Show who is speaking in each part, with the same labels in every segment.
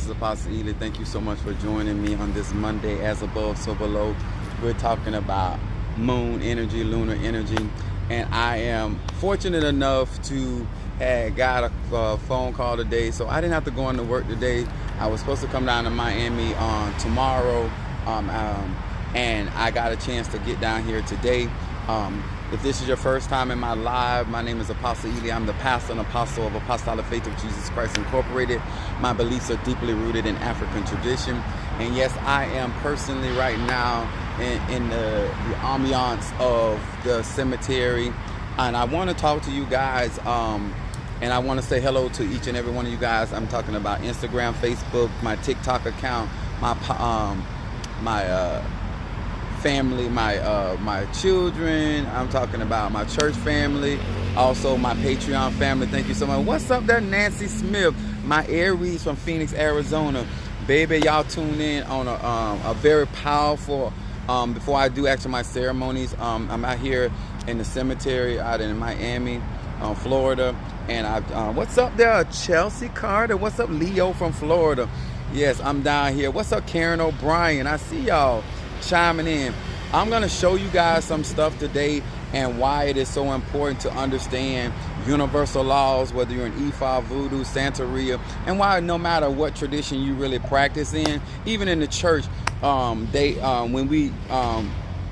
Speaker 1: This is Apostle Ely. Thank you so much for joining me on this Monday, As Above, So Below. We're talking about moon energy, lunar energy, and I am fortunate enough to have got a phone call today, so I didn't have to go into work today. I was supposed to come down to Miami on tomorrow, and I got a chance to get down here today. If this is your first time in my live, my name is Apostle Ely. I'm the pastor and apostle of Apostolic Faith of Jesus Christ Incorporated. My beliefs are deeply rooted in African tradition. And yes, I am personally right now in the ambiance of the cemetery. And I want to talk to you guys, and I want to say hello to each and every one of you guys. I'm talking about Instagram, Facebook, my TikTok account, my family, my children. I'm talking about my church family, also my Patreon family. Thank you so much. What's up there, Nancy Smith, my Aries from Phoenix, Arizona. Baby, y'all tune in on a very powerful, before I do actually my ceremonies, I'm out here in the cemetery out in Miami, Florida. And what's up there, Chelsea Carter? What's up, Leo from Florida? Yes, I'm down here. What's up, Karen O'Brien? I see y'all chiming in. I'm going to show you guys some stuff today and why it is so important to understand universal laws, whether you're in Ifa, Voodoo, Santeria, and why no matter what tradition you really practice in, even in the church, when we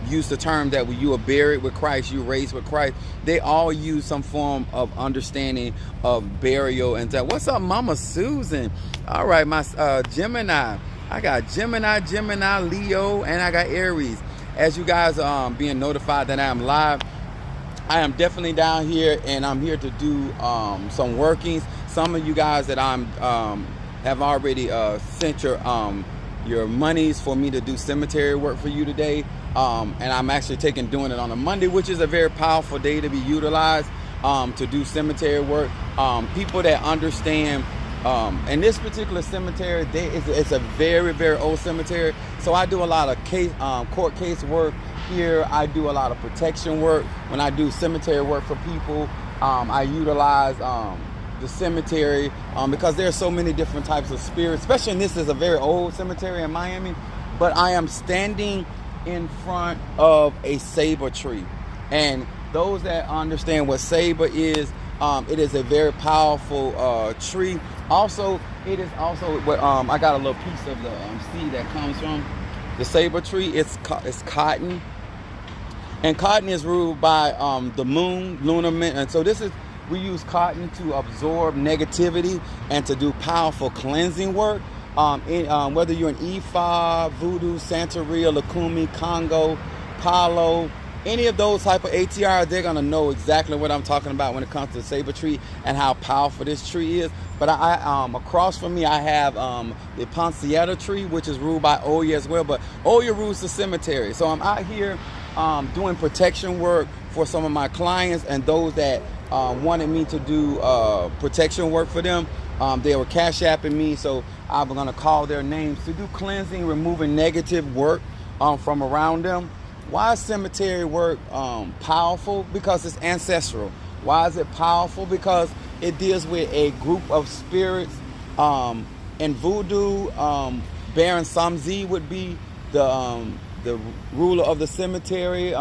Speaker 1: use the term that you are buried with Christ, you raised with Christ, they all use some form of understanding of burial and that. What's up, Mama Susan? All right, my Gemini. I got Gemini, Leo, and I got Aries. As you guys being notified that I am live, I am definitely down here, and I'm here to do some workings. Some of you guys that have already sent your monies for me to do cemetery work for you today, and I'm actually doing it on a Monday, which is a very powerful day to be utilized to do cemetery work. People that understand. In this particular cemetery, it's a very, very old cemetery. So I do a lot of court case work here. I do a lot of protection work. When I do cemetery work for people, I utilize the cemetery because there are so many different types of spirits, especially this is a very old cemetery in Miami. But I am standing in front of a Ceiba tree. And those that understand what Ceiba is, it is a very powerful tree. Also, it is also what I got a little piece of the seed that comes from the Ceiba tree. It's cotton, and cotton is ruled by the moon, lunar mint, and so we use cotton to absorb negativity and to do powerful cleansing work. Whether you're in Ifa, Voodoo, Santeria, Lukumi, Congo, Palo, any of those type of ATR, they're going to know exactly what I'm talking about when it comes to the Ceiba tree and how powerful this tree is. But across from me, I have the Ponciata tree, which is ruled by Oya as well. But Oya rules the cemetery. So I'm out here doing protection work for some of my clients and those that wanted me to do protection work for them. They were cash apping me, so I'm going to call their names to do cleansing, removing negative work from around them. Why is cemetery work powerful? Because it's ancestral. Why is it powerful? Because it deals with a group of spirits. In Voodoo, Baron Samzi would be the ruler of the cemetery.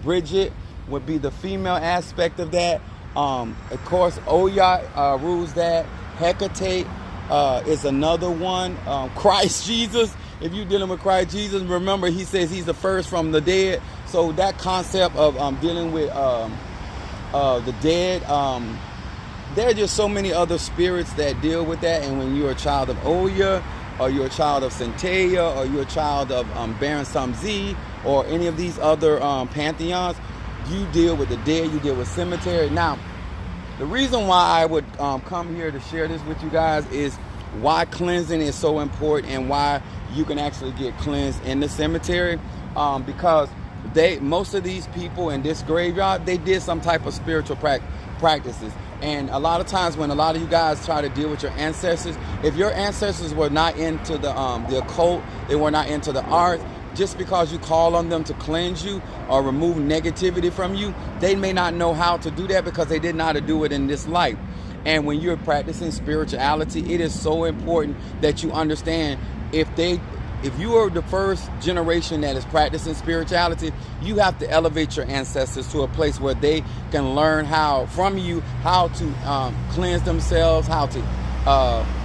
Speaker 1: Bridget would be the female aspect of that. Of course, Oya rules that. Hecate is another one. Christ Jesus. If you're dealing with Christ Jesus, remember he says he's the first from the dead. So that concept of dealing with the dead, there are just so many other spirits that deal with that. And when you're a child of Oya, or you're a child of Centea, or you're a child of Baron Samzi, or any of these other pantheons, you deal with the dead, you deal with cemetery. Now, the reason why I would come here to share this with you guys is why cleansing is so important and why you can actually get cleansed in the cemetery, because most of these people in this graveyard, they did some type of spiritual practices. And a lot of times when a lot of you guys try to deal with your ancestors, if your ancestors were not into the occult, they were not into the arts, just because you call on them to cleanse you or remove negativity from you, they may not know how to do that because they didn't know how to do it in this life. And when you're practicing spirituality, it is so important that you understand if you are the first generation that is practicing spirituality, you have to elevate your ancestors to a place where they can learn how to cleanse themselves, how to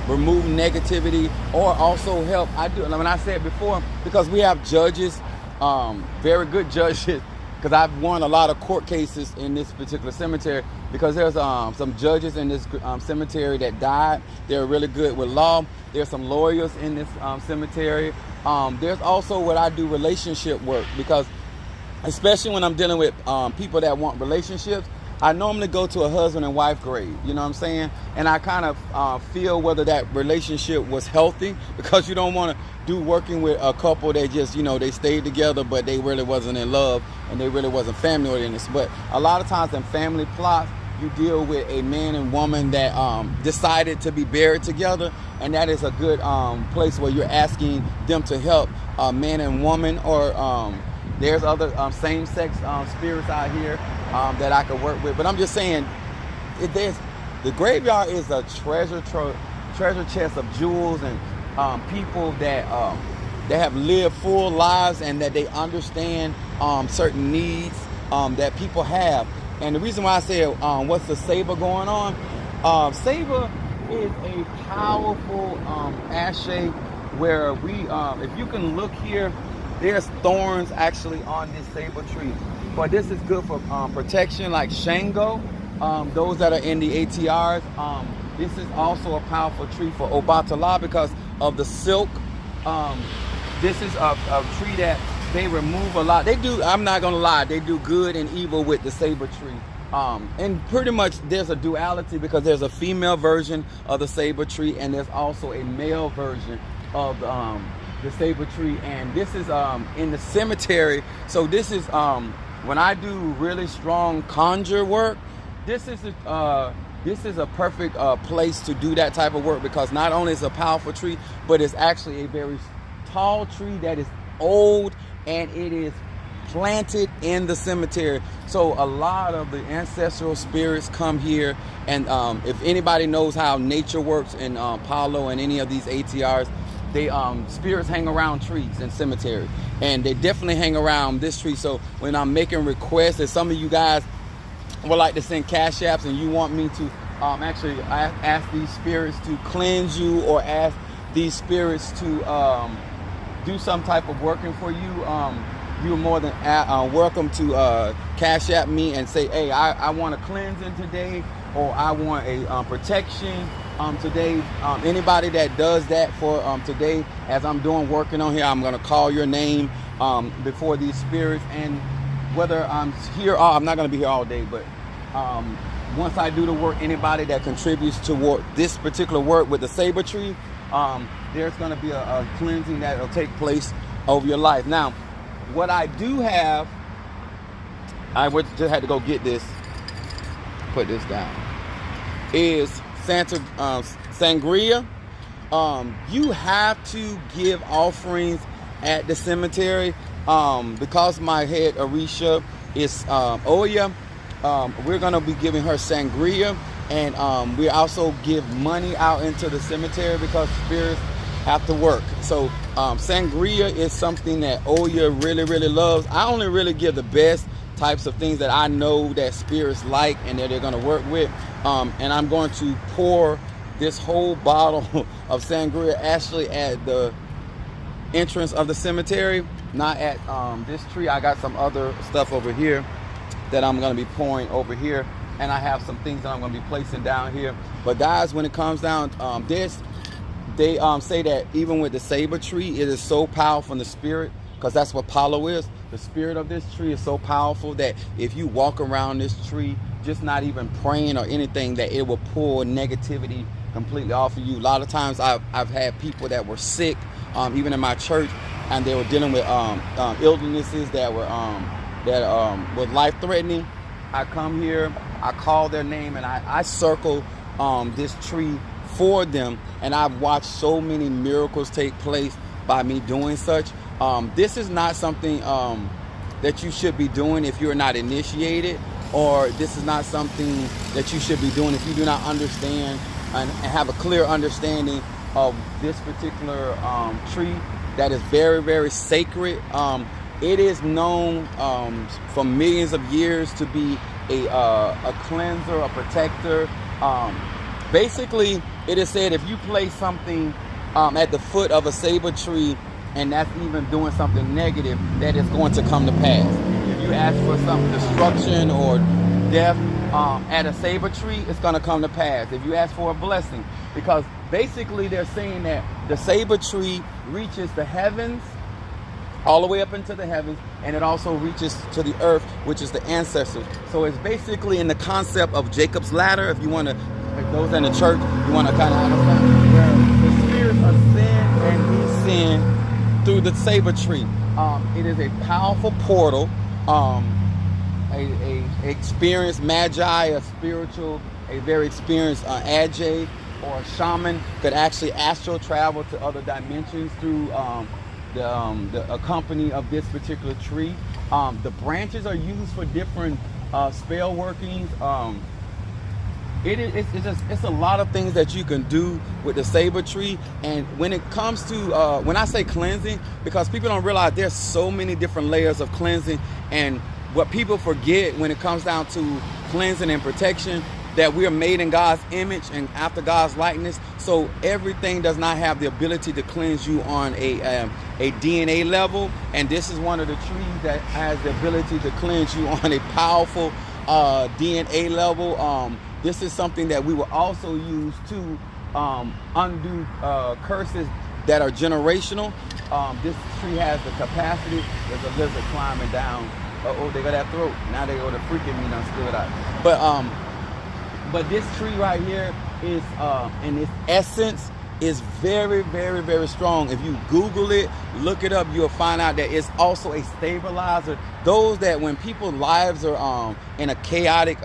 Speaker 1: remove negativity, or also help. When I said before, because we have judges, very good judges, because I've won a lot of court cases in this particular cemetery, because there's some judges in this cemetery that died. They're really good with law. There's some lawyers in this cemetery. There's also what I do, relationship work, because especially when I'm dealing with people that want relationships, I normally go to a husband and wife grave, you know what I'm saying? And I kind of feel whether that relationship was healthy, because you don't want to do working with a couple that just, they stayed together, but they really wasn't in love and they really wasn't family oriented. But a lot of times in family plots, you deal with a man and woman that decided to be buried together, and that is a good place where you're asking them to help man and woman, or there's other same-sex spirits out here that I could work with. But I'm just saying, the graveyard is a treasure chest of jewels and people that have lived full lives, and that they understand certain needs that people have. And the reason why I say what's the Ceiba going on? Ceiba is a powerful ashe where if you can look here, there's thorns actually on this Ceiba tree. But this is good for protection, like Shango, those that are in the ATRs. This is also a powerful tree for Obatala because of the silk. This is a tree that they remove a lot. They do, I'm not gonna lie, they do good and evil with the Ceiba tree. And pretty much there's a duality, because there's a female version of the Ceiba tree and there's also a male version of the Ceiba tree. And this is in the cemetery. So this is when I do really strong conjure work, this is a perfect place to do that type of work, because not only is it a powerful tree, but it's actually a very tall tree that is old, and it is planted in the cemetery. So a lot of the ancestral spirits come here, and if anybody knows how nature works in Palo and any of these ATRs, they spirits hang around trees in cemeteries, and they definitely hang around this tree. So when I'm making requests, if some of you guys would like to send cash apps and you want me to actually ask these spirits to cleanse you, or ask these spirits to do some type of working for you, you're more than welcome to cash app me and say, hey, I want a cleansing today, or I want a protection today. Anybody that does that for today, as I'm working on here, I'm going to call your name before these spirits. And whether I'm here, I'm not going to be here all day, but once I do the work, anybody that contributes toward this particular work with the Ceiba tree, there's going to be a cleansing that will take place over your life. Now, what I do have, I just had to go get this, put this down, is sangria. You have to give offerings at the cemetery. Because my head Arisha is Oya, we're going to be giving her sangria, and we also give money out into the cemetery because spirits have to work. So sangria is something that Oya really, really loves. I only really give the best types of things that I know that spirits like and that they're going to work with. And I'm going to pour this whole bottle of sangria actually at the entrance of the cemetery, not at this tree. I got some other stuff over here that I'm going to be pouring over here, and I have some things that I'm going to be placing down here. But guys, when it comes down this, they say that even with the Ceiba tree, it is so powerful in the spirit, because that's what Palo is. The spirit of this tree is so powerful that if you walk around this tree, just not even praying or anything, that it will pull negativity completely off of you. A lot of times I've had people that were sick, even in my church, and they were dealing with illnesses that were life-threatening. I come here, I call their name, and I circle this tree for them, and I've watched so many miracles take place by me doing such. This is not something that you should be doing if you're not initiated. or this is not something that you should be doing if you do not understand and have a clear understanding of this particular tree that is very, very sacred. It is known for millions of years to be a cleanser, a protector. Basically, it is said if you place something at the foot of a Ceiba tree, and that's even doing something negative, that is going to come to pass. If you ask for some destruction or death at a Ceiba tree, it's going to come to pass. If you ask for a blessing, because basically they're saying that the Ceiba tree reaches the heavens, all the way up into the heavens, and it also reaches to the earth, which is the ancestors. So it's basically in the concept of Jacob's ladder. If you want to, like those in the church, you want to kind of understand where the spirits ascend and descend through the Ceiba tree. It is a powerful portal. A experienced magi, a very experienced agi or a shaman could actually astral travel to other dimensions through the company of this particular tree. The branches are used for different spell workings. It's a lot of things that you can do with the Ceiba tree. And when it comes to when I say cleansing, because people don't realize there's so many different layers of cleansing, and what people forget when it comes down to cleansing and protection, that we are made in God's image and after God's likeness. So everything does not have the ability to cleanse you on a DNA level. And this is one of the trees that has the ability to cleanse you on a powerful DNA level. This is something that we will also use to undo curses that are generational. This tree has the capacity. There's a lizard climbing down. Oh, they got that throat. Now they go to freaking me done stood out. But this tree right here is, in its essence, is very, very, very strong. If you Google it, look it up, you'll find out that it's also a stabilizer. Those that when people's lives are in a chaotic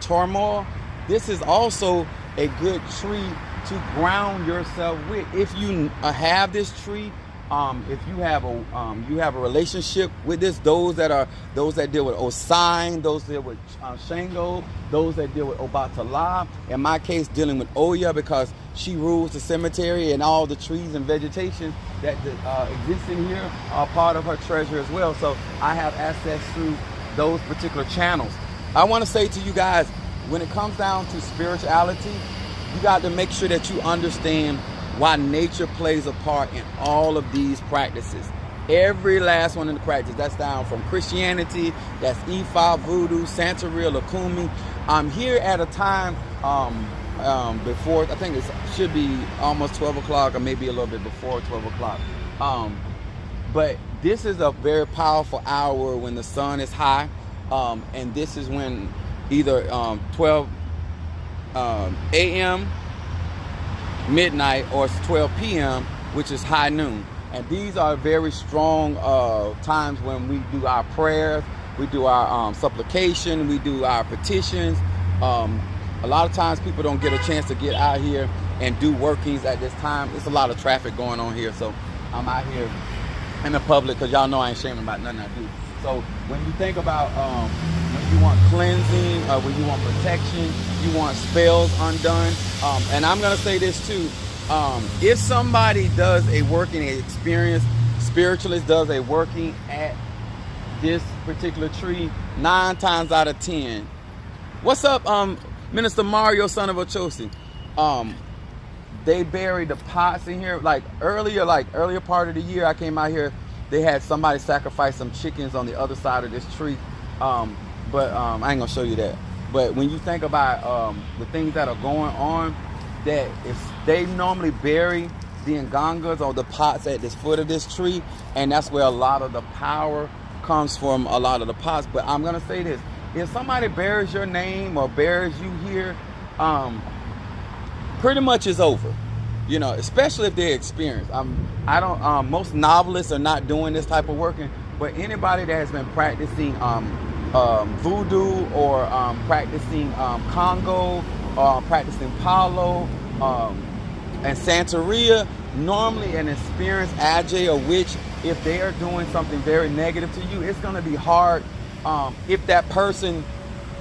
Speaker 1: turmoil, this is also a good tree to ground yourself with. If you have this tree, if you have a relationship with this, those that deal with Osine, those that deal with Shango, those that deal with Obatala, in my case dealing with Oya, because she rules the cemetery, and all the trees and vegetation that exist in here are part of her treasure as well. So I have access through those particular channels. I want to say to you guys, when it comes down to spirituality, you got to make sure that you understand why nature plays a part in all of these practices. Every last one in the practice. That's down from Christianity, that's Ifa, Voodoo, Santeria, Lukumi. I'm here at a time before, I think it should be almost 12 o'clock or maybe a little bit before 12 o'clock. But this is a very powerful hour when the sun is high. And this is when either 12 a.m., midnight, or it's 12 p.m., which is high noon. And these are very strong times when we do our prayers, we do our supplication, we do our petitions. A lot of times people don't get a chance to get out here and do workings at this time. There's a lot of traffic going on here, so I'm out here in the public because y'all know I ain't shaming about nothing I do. So when you think about when you want cleansing, when you want protection, you want spells undone, and I'm gonna say this too, if somebody does a working experience, spiritualist does a working at this particular tree, 9 times out of 10, what's up, Minister Mario, son of Ochosi, they buried the pots in here. Like earlier part of the year, I came out here, they had somebody sacrifice some chickens on the other side of this tree. But I ain't gonna show you that. But when you think about the things that are going on, that if they normally bury the ngangas or the pots at the foot of this tree, and that's where a lot of the power comes from, a lot of the pots. But I'm gonna say this: if somebody buries your name or buries you here, pretty much it's over. You know, especially if they're experienced. Most novelists are not doing this type of working, but anybody that has been practicing voodoo or practicing Congo, practicing Palo, and Santeria, normally an experienced agi or witch, if they are doing something very negative to you, it's going to be hard if that person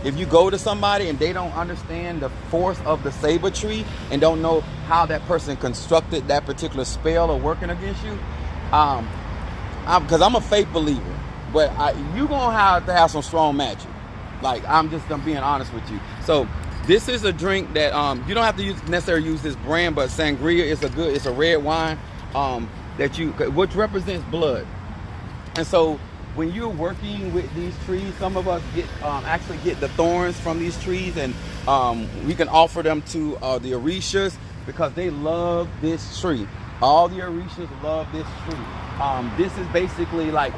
Speaker 1: if you go to somebody and they don't understand the force of the Ceiba tree and don't know how that person constructed that particular spell or working against you, because I'm a faith believer, but you're going to have some strong magic. Like, I'm being honest with you. So this is a drink that you don't have to necessarily use this brand, but sangria is it's a red wine which represents blood. And so when you're working with these trees, some of us actually get the thorns from these trees, and we can offer them to the Orishas because they love this tree. All the Orishas love this tree. This is basically like,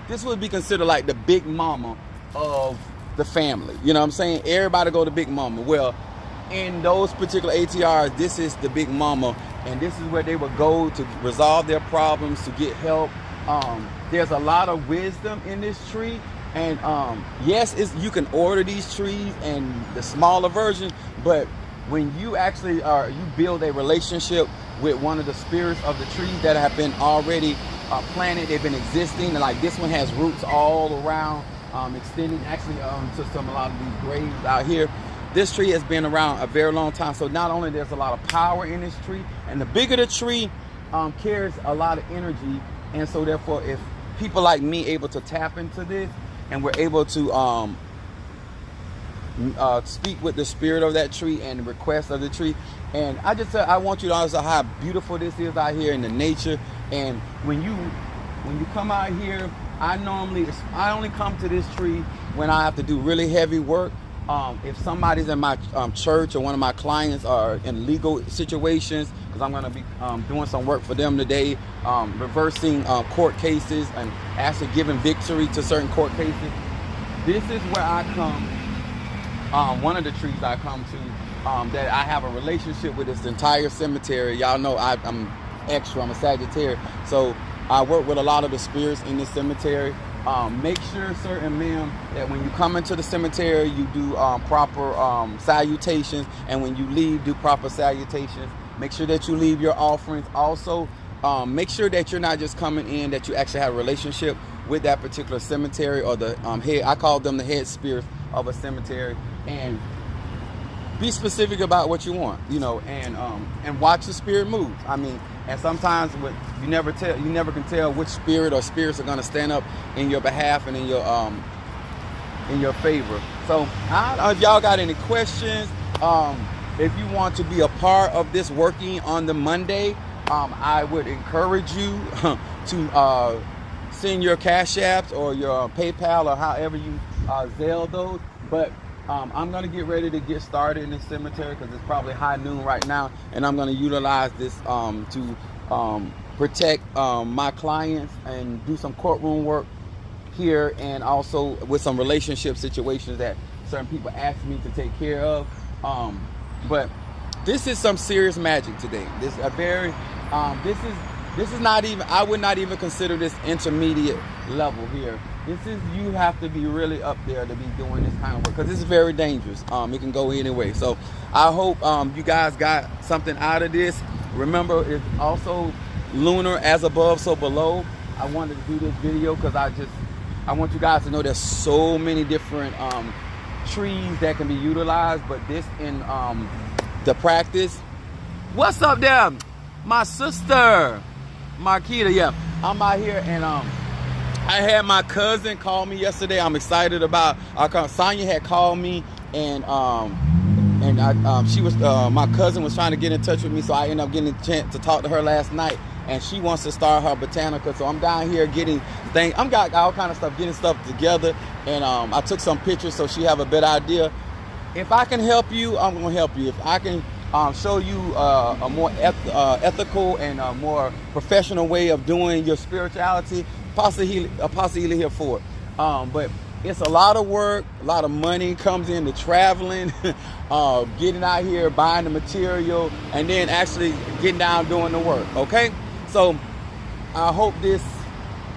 Speaker 1: this would be considered like the big mama of the family. You know what I'm saying? Everybody go to big mama. Well, in those particular ATRs, this is the big mama, and this is where they would go to resolve their problems, to get help. There's a lot of wisdom in this tree, and yes, you can order these trees and the smaller version, but when you actually you build a relationship with one of the spirits of the trees that have been already planted, they've been existing, and like this one has roots all around, extending actually to a lot of these graves out here. This tree has been around a very long time, so not only there's a lot of power in this tree, and the bigger the tree carries a lot of energy, and so therefore if people like me able to tap into this and we're able to speak with the spirit of that tree and the request of the tree, and I want you to understand how beautiful this is out here in the nature. And when you come out here, I only come to this tree when I have to do really heavy work. If somebody's in my church or one of my clients are in legal situations, because I'm going to be doing some work for them today, reversing court cases and actually giving victory to certain court cases. This is where I come. One of the trees I come to, that I have a relationship with this entire cemetery. Y'all know I'm extra. I'm a Sagittarius, so I work with a lot of the spirits in this cemetery. Make sure, sir and ma'am, that when you come into the cemetery, you do proper salutations, and when you leave, do proper salutations. Make sure that you leave your offerings. Also, make sure that you're not just coming in, that you actually have a relationship with that particular cemetery or the head. I call them the head spirits of a cemetery, and be specific about what you want, and watch the spirit move. I mean, and sometimes you never can tell which spirit or spirits are going to stand up in your behalf and in your favor. So if y'all got any questions, if you want to be a part of this working on the Monday, I would encourage you to send your Cash Apps or your PayPal or however you Zelle those. But I'm going to get ready to get started in this cemetery because it's probably high noon right now, and I'm going to utilize this to protect my clients and do some courtroom work here, and also with some relationship situations that certain people ask me to take care of. But this is some serious magic today. This is not even, I would not even consider this intermediate level here. You have to be really up there to be doing this kind of work, because this is very dangerous. It can go anyway. So I hope you guys got something out of this. Remember, it's also lunar, as above, so below. I wanted to do this video because I want you guys to know there's so many different trees that can be utilized, but this in the practice. What's up there? My sister, Marquita. Yeah, I'm out here, and I had my cousin call me yesterday. I'm excited about Sonya had called me, and she was my cousin was trying to get in touch with me, so I ended up getting a chance to talk to her last night, and she wants to start her botanica. So I'm down here getting things. I'm got all kind of stuff, getting stuff together, and I took some pictures so she have a better idea. If I can help you, I'm gonna help you. If I can show you a more ethical and a more professional way of doing your spirituality, possibly here for it. But it's a lot of work, a lot of money comes into traveling, getting out here, buying the material, and then actually getting down doing the work. Okay, so I hope this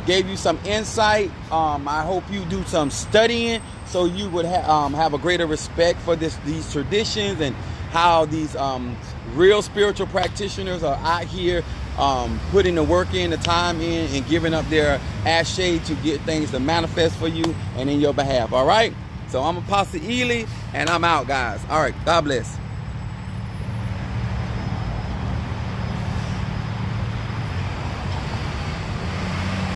Speaker 1: gave you some insight. I hope you do some studying so you would have a greater respect for these traditions and how these real spiritual practitioners are out here putting the work in, the time in, and giving up their ashay to get things to manifest for you and in your behalf. All right? So I'm Apostle Ely, and I'm out, guys. All right. God bless.